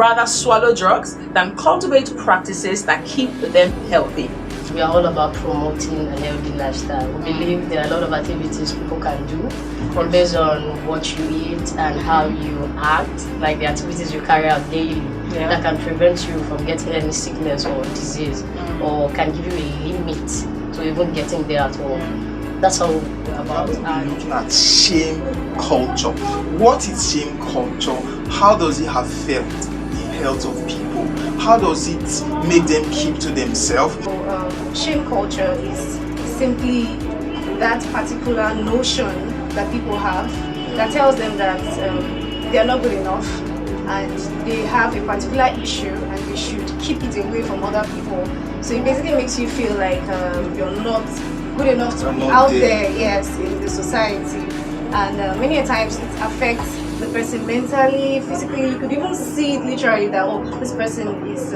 rather swallow drugs than cultivate practices that keep them healthy. We are all about promoting a healthy lifestyle. We believe there are a lot of activities people can do based on what you eat and how you act, like the activities you carry out daily that can prevent you from getting any sickness or disease, or can give you a limit to even getting there at all. That's how we're about. Looking at shame culture. What is shame culture? How does it affect the health of people? How does it make them keep to themselves? Shame culture is simply that particular notion that people have that tells them that they are not good enough and they have a particular issue and they should keep it away from other people. So it basically makes you feel like you're not good enough to be out there, yes, in the society. And many a times it affects the person mentally, physically. You could even see it literally that, oh, this person is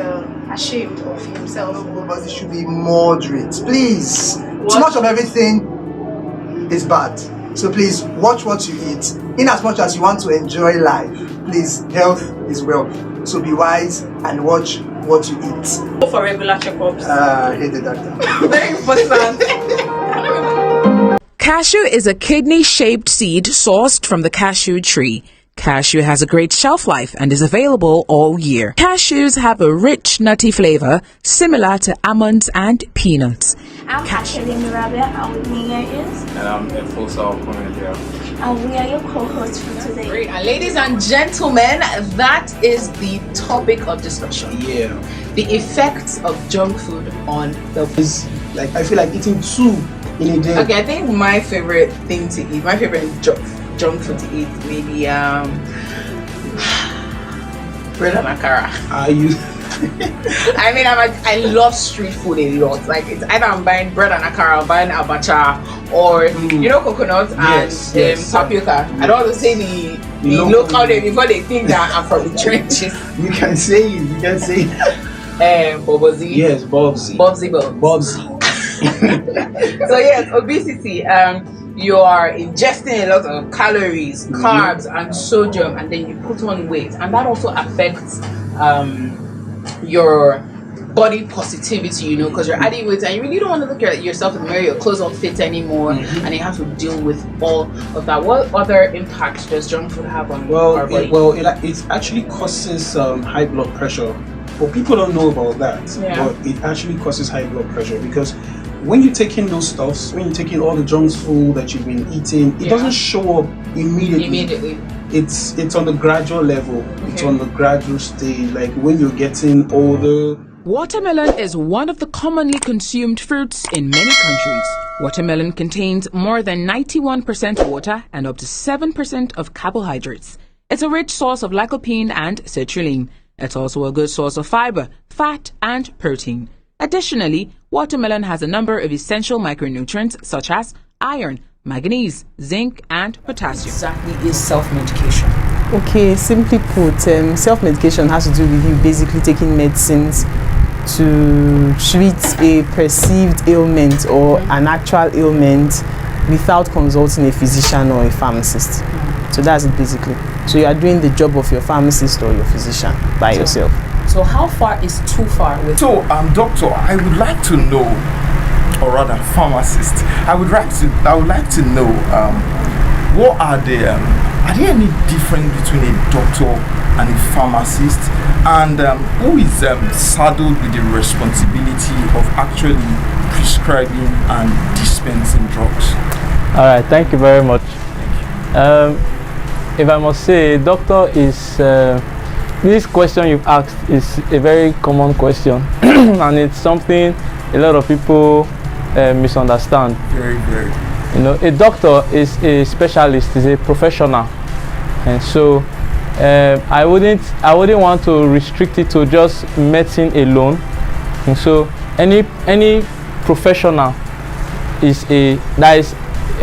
ashamed of himself. But it should be moderate, please. Too much of everything is bad. So please watch what you eat. In as much as you want to enjoy life, please, health is wealth. So be wise and watch what you eat. Go for regular checkups. I hate the doctor. Very important. Cashew is a kidney-shaped seed sourced from the cashew tree. Cashew has a great shelf life and is available all year. Cashews have a rich, nutty flavor similar to almonds and peanuts. I'm actually Mirabia, and with me here is... And I'm a full soul here. And we are your co-hosts for today. Great. And ladies and gentlemen, that is the topic of discussion. Yeah. The effects of junk food on the... Like, I feel like eating 2 in a day. Okay, I think my favorite thing to eat, my favorite junk food to eat, maybe bread and akara. Are you? I mean, I love street food a lot. Like, it's either I'm buying bread and akara, I'm buying abacha, or you know, coconut and tapioca. I don't want to say the local name before they think that I'm from the trenches. You can say it. You can say it. Bobozi. Yes, Bobsy. Bobsy. So yes, obesity. You are ingesting a lot of calories, carbs, and sodium, and then you put on weight, and that also affects your body positivity, you know, because you're adding weight and you really don't want to look at yourself in the mirror, your clothes don't fit anymore, and you have to deal with all of that. What other impacts does junk food have on our body? It actually causes high blood pressure. But people don't know about that. But it actually causes high blood pressure because when you're taking those stuffs, when you're taking all the junk food that you've been eating, it doesn't show up immediately. It's on the gradual level. Okay. It's on the gradual stage. Like when you're getting older. Watermelon is one of the commonly consumed fruits in many countries. Watermelon contains more than 91% water and up to 7% of carbohydrates. It's a rich source of lycopene and citrulline. It's also a good source of fiber, fat, and protein. Additionally, watermelon has a number of essential micronutrients such as iron, manganese, zinc, and potassium. Exactly is self-medication? Okay, simply put, self-medication has to do with you basically taking medicines to treat a perceived ailment or an actual ailment without consulting a physician or a pharmacist. So that's it basically. So you are doing the job of your pharmacist or your physician by yourself. So how far is too far with? So, doctor, I would like to know, or rather, pharmacist. I would like to know, what are there any difference between a doctor and a pharmacist, and who is saddled with the responsibility of actually prescribing and dispensing drugs? All right, thank you very much. If I must say, doctor is this question you've asked is a very common question, and it's something a lot of people misunderstand. Very. You know, a doctor is a specialist, is a professional, and so I wouldn't want to restrict it to just medicine alone. And so any professional is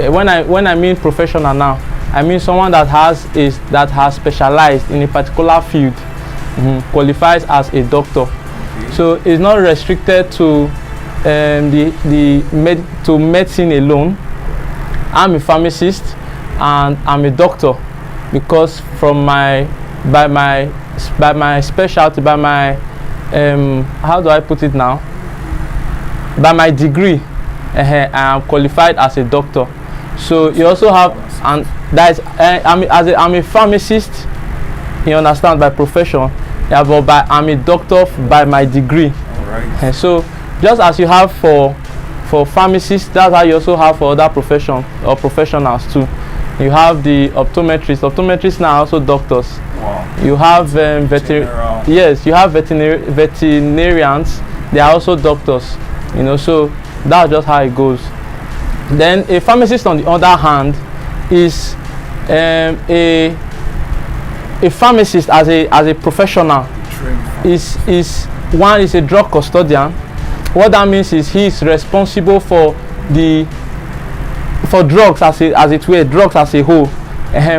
when I mean professional now, I mean someone that has specialized in a particular field, qualifies as a doctor. Okay. So it's not restricted to medicine alone. I'm a pharmacist and I'm a doctor because by my specialty, by my how do I put it now? By my degree, I am qualified as a doctor. So you also have, and that is, I'm a pharmacist. You understand, by profession. Yeah, but I'm a doctor by my degree. Alright. And so just as you have for pharmacists, that's how you also have for other profession or professionals too. You have the optometrists. Optometrists now are also doctors. Wow. You have yes, you have veterinarians. They are also doctors. You know, so that's just how it goes. Then a pharmacist, on the other hand, is a pharmacist as a professional. Is one is a drug custodian. What that means is he is responsible for drugs as it were, drugs as a whole,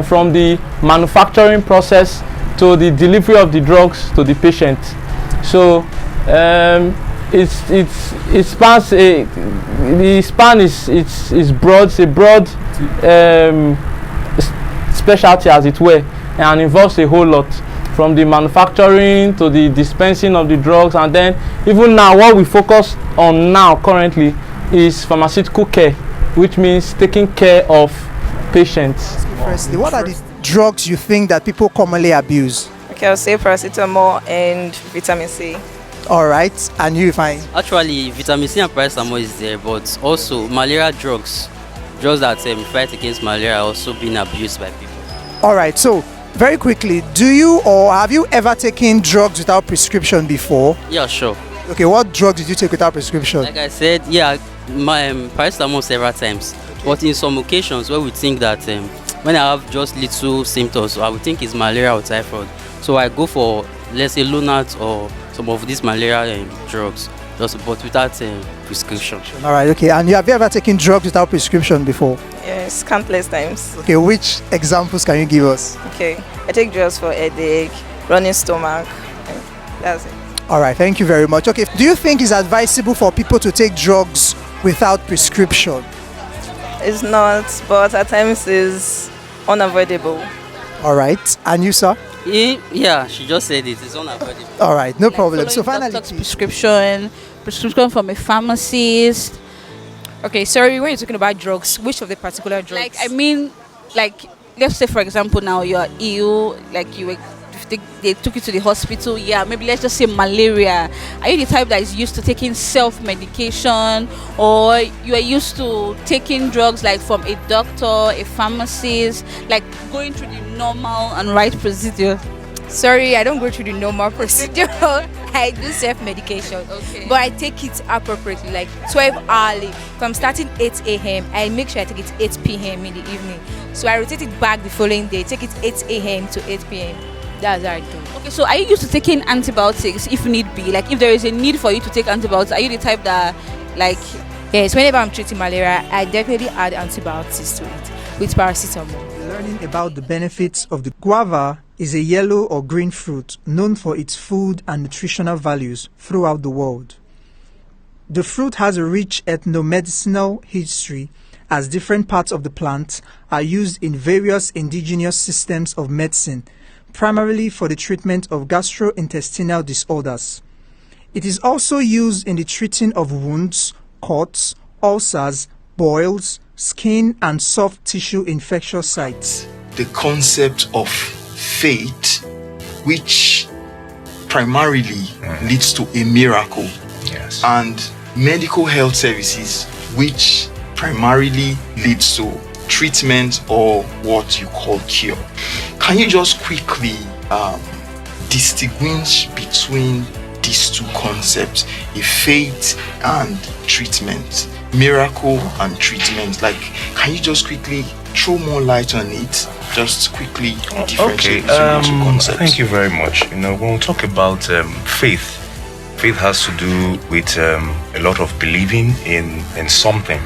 from the manufacturing process to the delivery of the drugs to the patient. So it spans the span is broad. It's a broad specialty as it were, and involves a whole lot, from the manufacturing to the dispensing of the drugs. And then even now, what we focus on now currently is pharmaceutical care, which means taking care of patients. Firstly, what are the drugs you think that people commonly abuse? Okay, I'll say paracetamol and vitamin C. All right, and you find? Actually, vitamin C and paracetamol is there, but also malaria drugs that fight against malaria, are also being abused by people. All right, so very quickly, do you or have you ever taken drugs without prescription before? Yeah, sure. Okay, what drug did you take without prescription? Like I said, yeah, my paracetamol several times. Okay. But in some occasions where we think that when I have just little symptoms, I would think it's malaria or typhoid. So I go for, let's say, Lonart or some of these malaria drugs, but without prescription. All right, okay. And have you ever taken drugs without prescription before? Yes, countless times. Okay, which examples can you give us? Okay, I take drugs for headache, running stomach. That's it. All right, thank you very much. Okay, do you think it's advisable for people to take drugs without prescription? It's not, but at times it's unavoidable. All right, and you, sir? Yeah, she just said it. It's unavoidable. All right, no problem. So finally, prescription from a pharmacist. Okay, sorry, when you're talking about drugs, which of the particular drugs? Like, I mean, like, let's say for example now you are ill, like they took you to the hospital, yeah, maybe let's just say malaria. Are you the type that is used to taking self-medication, or you are used to taking drugs like from a doctor, a pharmacist, like going through the normal and right procedure? Sorry, I don't go through the normal procedure. I do self-medication, okay, but I take it appropriately, like 12 hourly. If I'm starting 8 a.m., I make sure I take it 8 p.m. in the evening. So I rotate it back the following day, take it 8 a.m. to 8 p.m. That's how I do. Okay, so are you used to taking antibiotics if need be? Like if there is a need for you to take antibiotics, are you the type that, like... Yes, whenever I'm treating malaria, I definitely add antibiotics to it with paracetamol. Learning about the benefits of the guava is a yellow or green fruit known for its food and nutritional values throughout the world. The fruit has a rich ethnomedicinal history, as different parts of the plant are used in various indigenous systems of medicine, primarily for the treatment of gastrointestinal disorders. It is also used in the treating of wounds, cuts, ulcers, boils, skin and soft tissue infectious sites. The concept of faith, which primarily leads to a miracle, yes, and medical health services, which primarily leads to treatment or what you call cure. Can you just quickly distinguish between these two concepts, a faith and treatment, miracle and treatment? Like, can you just quickly throw more light on it? Just quickly differentiate between the two concepts. Thank you very much. You know, when we talk about faith has to do with a lot of believing in something,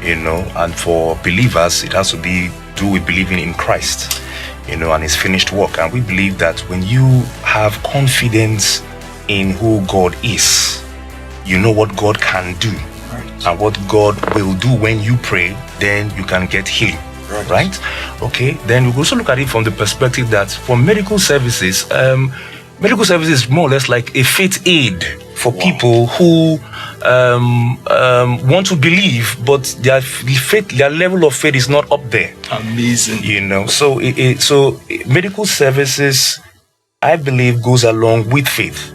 you know, and for believers it has to do with believing in Christ, you know, and his finished work. And we believe that when you have confidence in who God is, you know what God can do, right, and what God will do when you pray, then you can get healing. Right? Okay, then we also look at it from the perspective that for medical services, medical service is more or less like a faith aid for people who want to believe, but their level of faith is not up there. Amazing. So medical services, I believe, goes along with faith.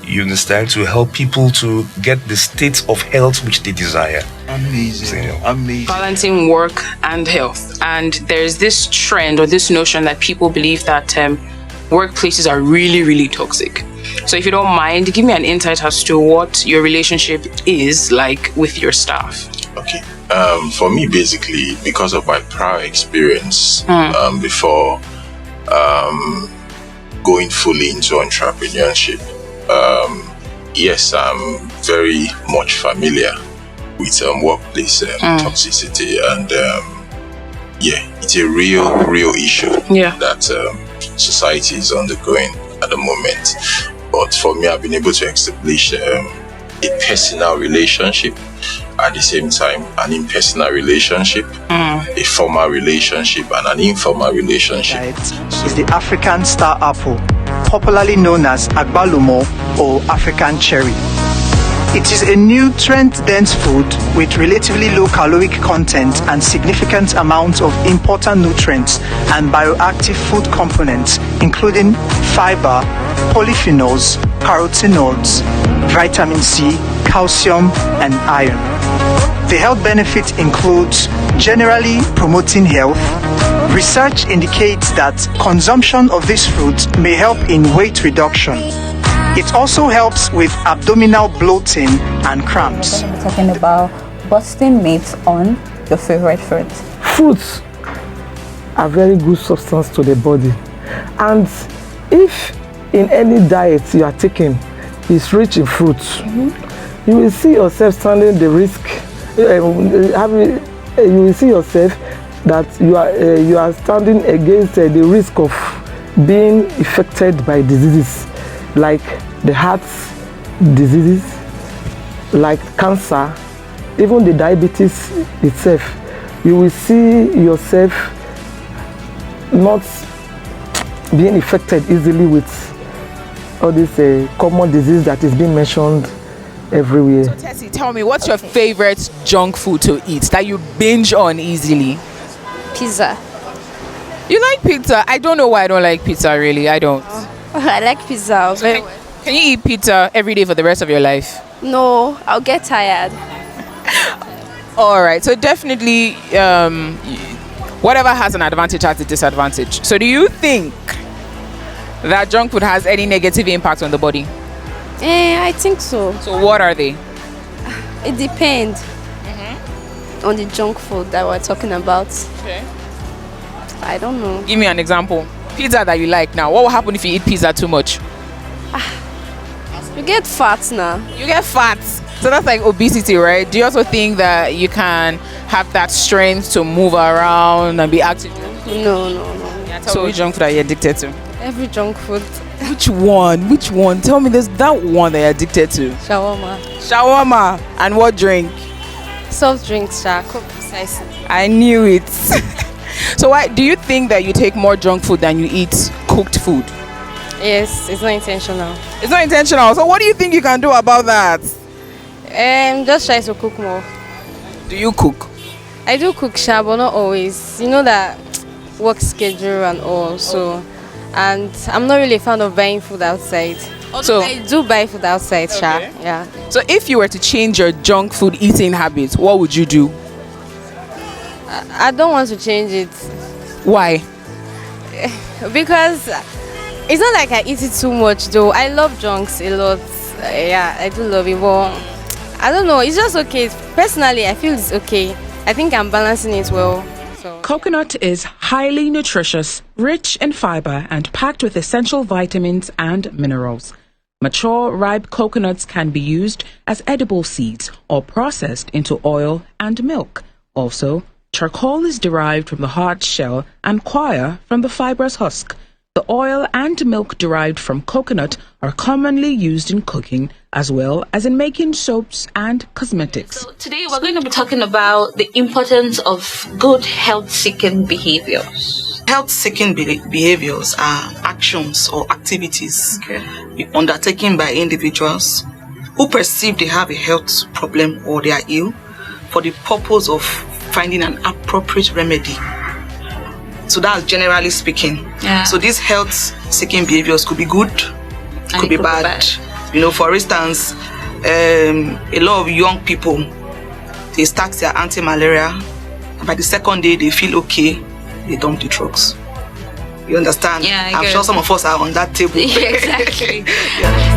You understand, to help people to get the state of health which they desire. Amazing. Amazing. Balancing work and health. And there's this trend or this notion that people believe that workplaces are really, really toxic. So if you don't mind, give me an insight as to what your relationship is like with your staff. Okay. For me, basically, because of my prior experience before going fully into entrepreneurship, yes, I'm very much familiar with workplace toxicity, and it's a real issue that society is undergoing at the moment. But for me, I've been able to establish a personal relationship, at the same time an impersonal relationship, a formal relationship, and an informal relationship. Is the African star apple, popularly known as agbalumo or African cherry. It is a nutrient-dense food with relatively low caloric content and significant amounts of important nutrients and bioactive food components, including fiber, polyphenols, carotenoids, vitamin C, calcium, and iron. The health benefit includes generally promoting health. Research indicates that consumption of this fruit may help in weight reduction. It also helps with abdominal bloating and cramps. We're talking about busting myths on your favorite fruit. Fruits are very good substance to the body, and if in any diet you are taking is rich in fruits, you will see yourself standing the risk. You will see yourself that you are standing against the risk of being affected by diseases like the heart diseases, like cancer, even the diabetes itself. You will see yourself not being affected easily with all this common disease that is being mentioned everywhere. So Tessie, tell me, what's your favorite junk food to eat that you binge on easily? Pizza. You like pizza? I don't know why I don't like pizza, really. I don't. I like pizza. Can you eat pizza every day for the rest of your life? No, I'll get tired. All right, so definitely whatever has an advantage has a disadvantage. So do you think that junk food has any negative impact on the body? I think so. So what are they? It depends on the junk food that we're talking about. Okay. I don't know. Give me an example. Pizza that you like now. What will happen if you eat pizza too much? You get fat now. You get fat. So that's like obesity, right? Do you also think that you can have that strength to move around and be active? No. Yeah, so which junk food are you addicted to? Every junk food. Which one? Tell me, there's that one that you're addicted to. Shawarma. And what drink? Soft drinks, precisely. I knew it. So why do you think that you take more junk food than you eat cooked food? Yes, it's not intentional. It's not intentional. So what do you think you can do about that? Just try to cook more. Do you cook? I do cook, but not always. You know that work schedule and all. So, and I'm not really a fan of buying food outside. So I do buy food outside, okay. Yeah. So if you were to change your junk food eating habits, what would you do? I don't want to change it. Why? Because it's not like I eat it too much though. I love junks a lot. Yeah, I do love it, but I don't know. It's just okay. Personally, I feel it's okay. I think I'm balancing it well. So. Coconut is highly nutritious, rich in fiber, and packed with essential vitamins and minerals. Mature, ripe coconuts can be used as edible seeds or processed into oil and milk. Also, charcoal is derived from the hard shell and coir from the fibrous husk. The oil and milk derived from coconut are commonly used in cooking as well as in making soaps and cosmetics. So today we're going to be talking about the importance of good health-seeking behaviors. Health-seeking behaviors are actions or activities undertaken by individuals who perceive they have a health problem or they are ill for the purpose of finding an appropriate remedy. So that's generally speaking. Yeah. So these health-seeking behaviors could be good, could be bad. You know, for instance, a lot of young people, they start their anti-malaria, and by the second day they feel okay, they dump the drugs. You understand? Yeah, I'm sure some of us are on that table. Yeah, exactly. Yeah.